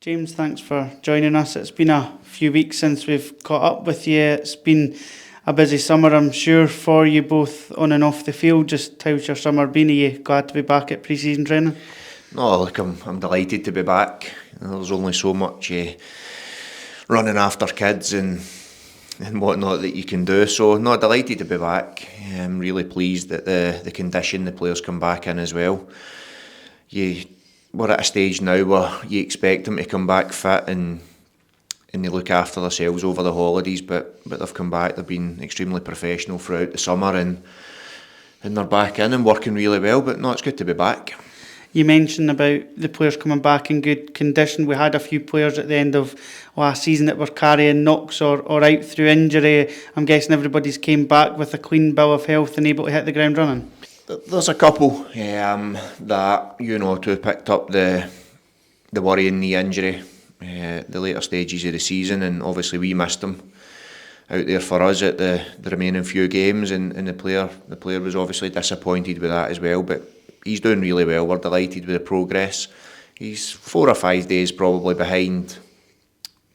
James, thanks for joining us. It's been a few weeks since we've caught up with you. It's been a busy summer, I'm sure, for you both on and off the field. Just how's your summer been? Are you glad to be back at pre-season training? No, look, I'm delighted to be back. There's only so much running after kids and whatnot that you can do. So, no, delighted to be back. I'm really pleased that the condition the players come back in as well. We're at a stage now where you expect them to come back fit and they look after themselves over the holidays, but they've come back. They've been extremely professional throughout the summer and they're back in and working really well. But no, it's good to be back. You mentioned about the players coming back in good condition. We had a few players at the end of last season that were carrying knocks or out through injury. I'm guessing everybody's came back with a clean bill of health and able to hit the ground running. There's a couple that, to have picked up the worrying knee injury, the later stages of the season, and obviously we missed them out there for us at the remaining few games, and the player was obviously disappointed with that as well, but he's doing really well. We're delighted with the progress. He's 4 or 5 days probably behind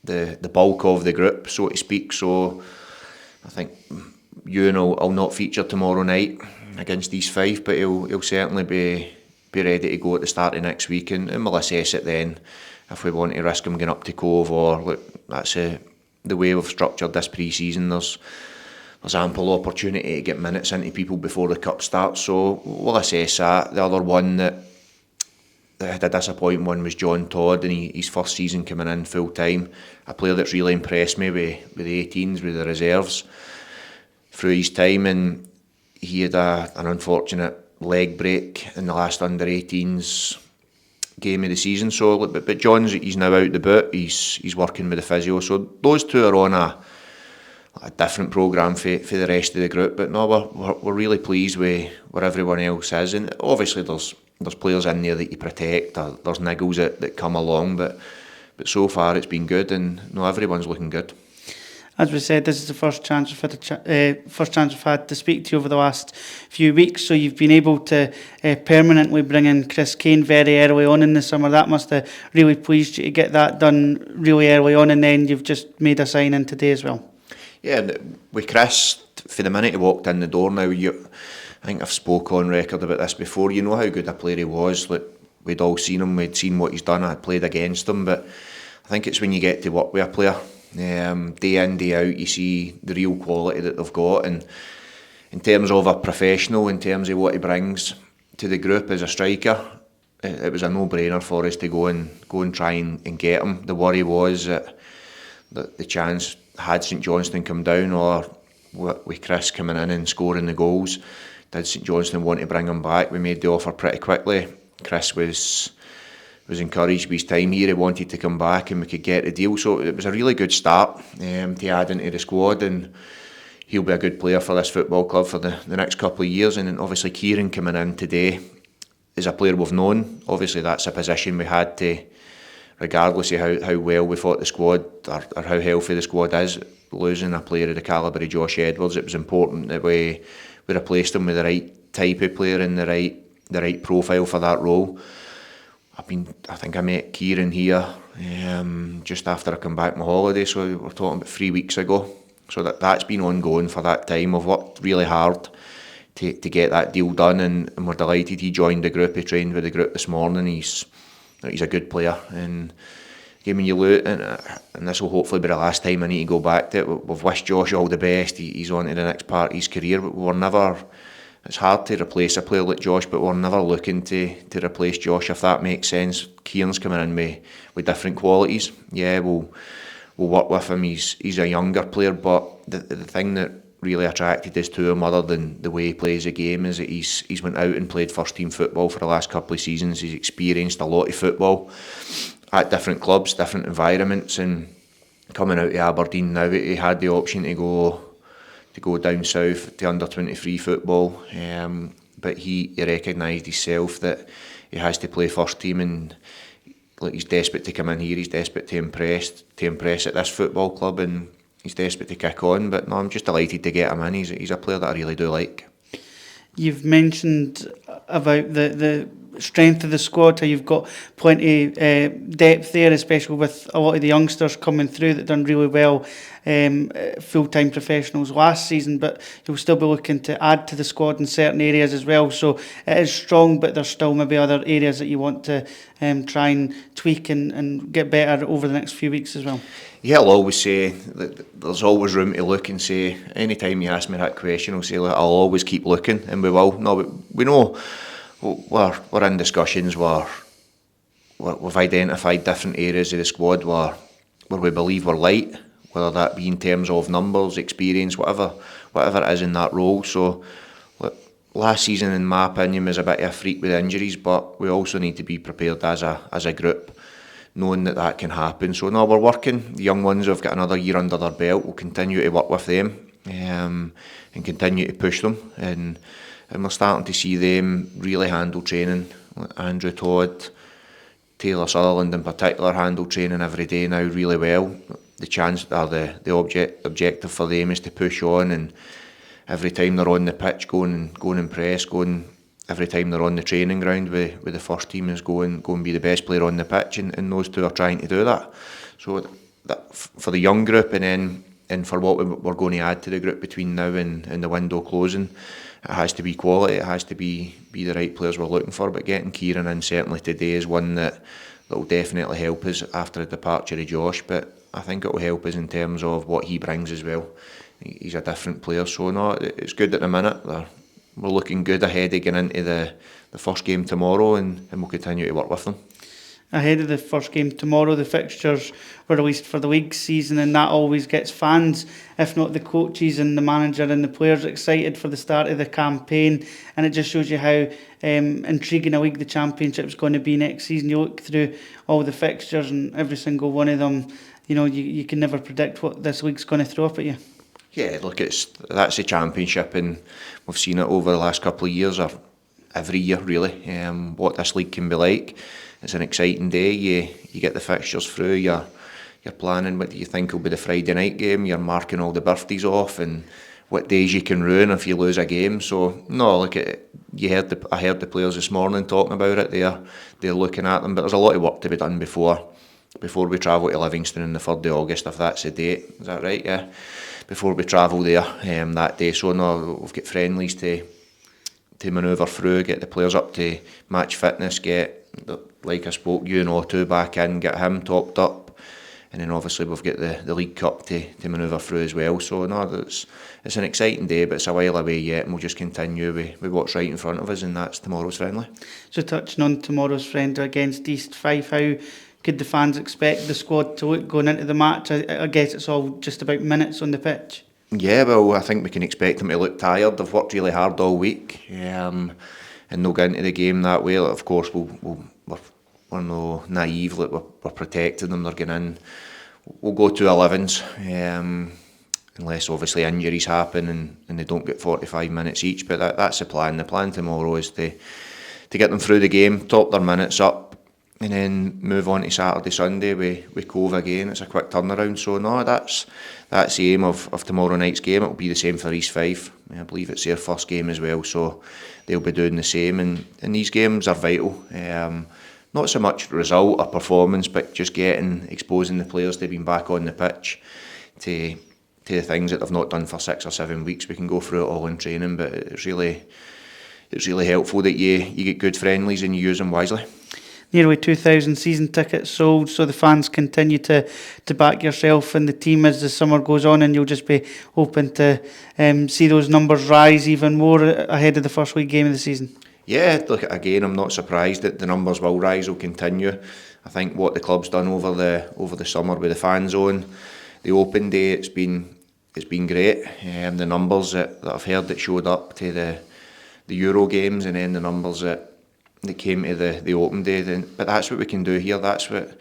the bulk of the group, so to speak, so I think will not feature tomorrow night against these 5, but he'll certainly be ready to go at the start of next week, and we'll assess it then if we want to risk him going up to Cove, or look, that's the way we've structured this pre-season. There's ample opportunity to get minutes into people before the cup starts, so we'll assess that. The other one that had a disappointing one was John Todd, and his first season coming in full time. A player that's really impressed me with the 18s, with the reserves through his time, and he had an unfortunate leg break in the last under 18s game of the season. So, but he's now out the boot. He's working with the physio. So those two are on a different programme for the rest of the group. But no, we're really pleased with where everyone else is. And obviously there's players in there that you protect. There's niggles that come along, but so far it's been good, and no, everyone's looking good. As we said, this is the first chance we've had to speak to you over the last few weeks. So you've been able to permanently bring in Chris Kane very early on in the summer. That must have really pleased you to get that done really early on, and then you've just made a sign-in today as well. Yeah, with Chris, for the minute he walked in the door now, I think I've spoke on record about this before. You know how good a player he was. Like, we'd all seen him, we'd seen what he's done. I played against him, but I think it's when you get to work with a player, day in, day out, you see the real quality that they've got. And in terms of a professional, in terms of what he brings to the group as a striker, it was a no-brainer for us to go and try and get him. The worry was that the chance, had St Johnstone come down, or with Chris coming in and scoring the goals, did St Johnstone want to bring him back? We made the offer pretty quickly. Chris was encouraged by his time here. He wanted to come back and we could get the deal. So it was a really good start to add into the squad, and he'll be a good player for this football club for the next couple of years. And then obviously Kieran coming in today is a player we've known. Obviously that's a position we had to, regardless of how well we thought the squad or how healthy the squad is, losing a player of the calibre of Josh Edwards, it was important that we replaced him with the right type of player and the right profile for that role. I think I met Kieran here just after I come back from my holiday, so we're talking about 3 weeks ago. So that's been ongoing for that time. I've worked really hard to get that deal done, and we're delighted he joined the group. He trained with the group this morning. He's a good player, and again, when you look, and this will hopefully be the last time I need to go back to it, we've wished Josh all the best. He's on to the next part of his career, but we're never. It's hard to replace a player like Josh, but we're never looking to replace Josh, if that makes sense. Kieran's coming in with different qualities. Yeah, we'll work with him. He's a younger player, but the thing that really attracted us to him, other than the way he plays the game, is that he's went out and played first team football for the last couple of seasons. He's experienced a lot of football at different clubs, different environments, and coming out of Aberdeen now, he had the option to go down south to under 23 football, but he recognised himself that he has to play first team, and he's desperate to come in here. He's desperate to impress at this football club, and he's desperate to kick on. But no, I'm just delighted to get him in. He's a player that I really do like. You've mentioned about the strength of the squad, how you've got plenty depth there, especially with a lot of the youngsters coming through that done really well, full-time professionals last season, but you'll still be looking to add to the squad in certain areas as well. So it is strong, but there's still maybe other areas that you want to try and tweak and get better over the next few weeks as well. Yeah, I'll always say that there's always room to look and say, anytime you ask me that question, I'll say, look, I'll always keep looking, and we will. No, we know we're in discussions where we've identified different areas of the squad where we believe we're light, whether that be in terms of numbers, experience, whatever it is in that role. So look, last season, in my opinion, was a bit of a freak with injuries, but we also need to be prepared as a group, knowing that can happen. So no, we're working. The young ones have got another year under their belt. We'll continue to work with them and continue to push them. And we're starting to see them really handle training. Andrew Todd, Taylor Sutherland in particular handle training every day now really well. The chance or the objective for them is to push on, and every time they're on the pitch, go and press, every time they're on the training ground with the first team is go and be the best player on the pitch, and those two are trying to do that. So that for the young group, and for what we're going to add to the group between now and the window closing, it has to be quality, it has to be the right players we're looking for. But getting Kieran in certainly today is one that will definitely help us after the departure of Josh, but I think it will help us in terms of what he brings as well. He's a different player, so no, it's good at the minute. We're looking good ahead of getting into the first game tomorrow, and we'll continue to work with them. Ahead of the first game tomorrow, the fixtures were released for the league season, and that always gets fans, if not the coaches and the manager and the players, excited for the start of the campaign. And it just shows you how intriguing a league the Championship is going to be next season. You look through all the fixtures and every single one of them, you can never predict what this league's going to throw up at you. Yeah, look, that's the Championship, and we've seen it over the last couple of years, or every year really, what this league can be like. It's an exciting day. You get the fixtures through. You're planning what do you think will be the Friday night game. You're marking all the birthdays off and what days you can ruin if you lose a game. So no, look, I heard the players this morning talking about it. They're looking at them, but there's a lot of work to be done before we travel to Livingston on the 3rd of August, if that's the date. Is that right? Yeah. Before we travel there that day. So no, we've got friendlies to manoeuvre through, get the players up to match fitness, like I spoke, Otto back in, get him topped up, and then obviously we've got the League Cup to manoeuvre through as well. So no, it's an exciting day, but it's a while away yet, and we'll just continue with what's right in front of us, and that's tomorrow's friendly. So touching on tomorrow's friendly against East Fife, how could the fans expect the squad to look going into the match? I guess it's all just about minutes on the pitch. Yeah, well, I think we can expect them to look tired. They've worked really hard all week, and they'll get into the game that way. Of course, we're no naive. We're protecting them. They're getting in. We'll go to 11s, unless obviously injuries happen and they don't get 45 minutes each. But that's the plan. The plan tomorrow is to get them through the game, top their minutes up, and then move on to Saturday, Sunday with Cove again. It's a quick turnaround. So no, that's the aim of tomorrow night's game. It'll be the same for East Fife. I believe it's their first game as well, so they'll be doing the same. And these games are vital. Not so much result or performance, but just exposing the players to being back on the pitch to the things that they've not done for 6 or 7 weeks. We can go through it all in training, but it's really helpful that you get good friendlies and you use them wisely. Nearly 2,000 season tickets sold, so the fans continue to back yourself and the team as the summer goes on, and you'll just be hoping to see those numbers rise even more ahead of the first league game of the season. Yeah, look, again, I'm not surprised that the numbers will rise, will continue. I think what the club's done over the summer with the fan zone, the open day, it's been great. The numbers that I've heard that showed up to the Euro games, and then the numbers that came to the open day. But that's what we can do here. That's what,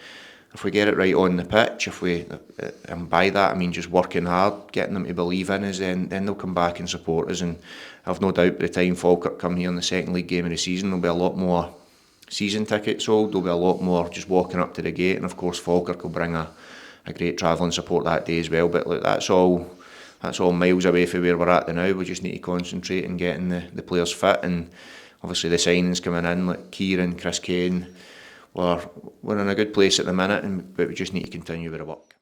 if we get it right on the pitch, and by that I mean just working hard, getting them to believe in us, then they'll come back and support us. And I've no doubt by the time Falkirk come here in the second league game of the season, there'll be a lot more season tickets sold. There'll be a lot more just walking up to the gate, and of course Falkirk will bring a great travelling support that day as well. But look, that's all miles away from where we're at now. We just need to concentrate on getting the players fit, and obviously the signings coming in, like Kieran, Chris Kane, we're in a good place at the minute, but we just need to continue with the work.